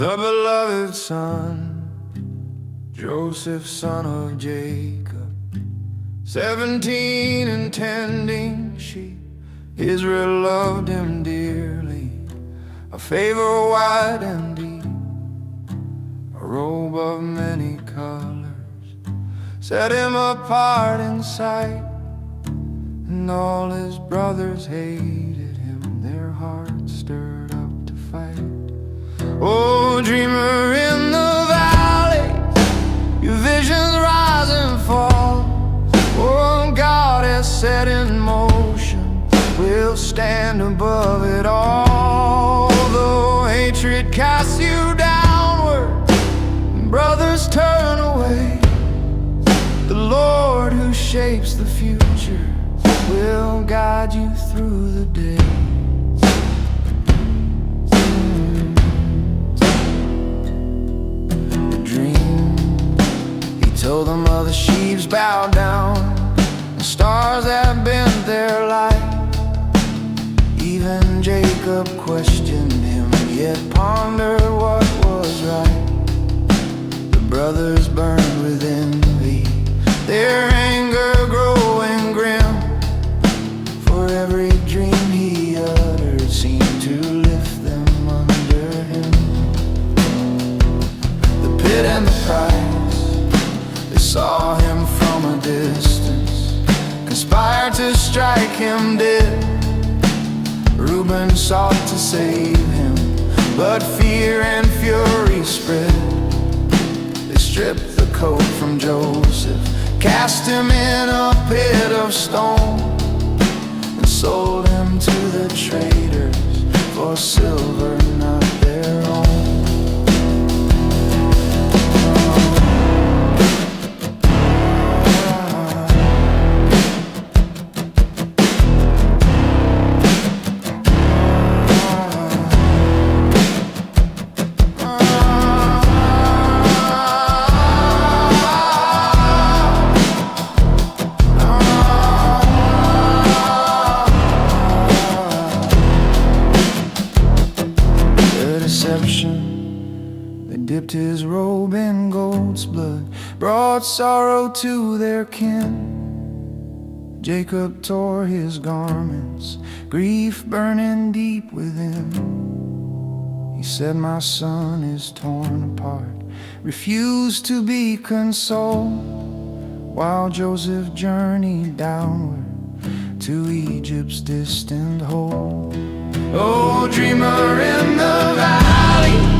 The beloved son, Joseph, son of Jacob, 17 and tending sheep. Israel loved him dearly, a favor wide and deep, a robe of many colors, set him apart in sight. And all his brothers hated him, their hearts stirred up to fight. Oh, dreamer in the valley, your visions rise and fall. Oh, God has set in motion, we'll stand above it all. Though hatred casts you downward and brothers turn away, the Lord who shapes the future will guide you through the day. Told them other sheaves bowed down, the stars that bent their light. Even Jacob questioned him, yet pondered what was right. The brothers burned with envy, their anger growing grim, for every dream he uttered seemed to lift them under him. The pit and the pride saw him from a distance, conspired to strike him dead. Reuben sought to save him, but fear and fury spread. They stripped the coat from Joseph, cast him in a pit of stone, and sold him to the traders for silver not their own. They dipped his robe in goat's blood, brought sorrow to their kin. Jacob tore his garments, grief burning deep within. He said, my son is torn apart, refused to be consoled, while Joseph journeyed downward to Egypt's distant hold. Oh, dreamer in the valley,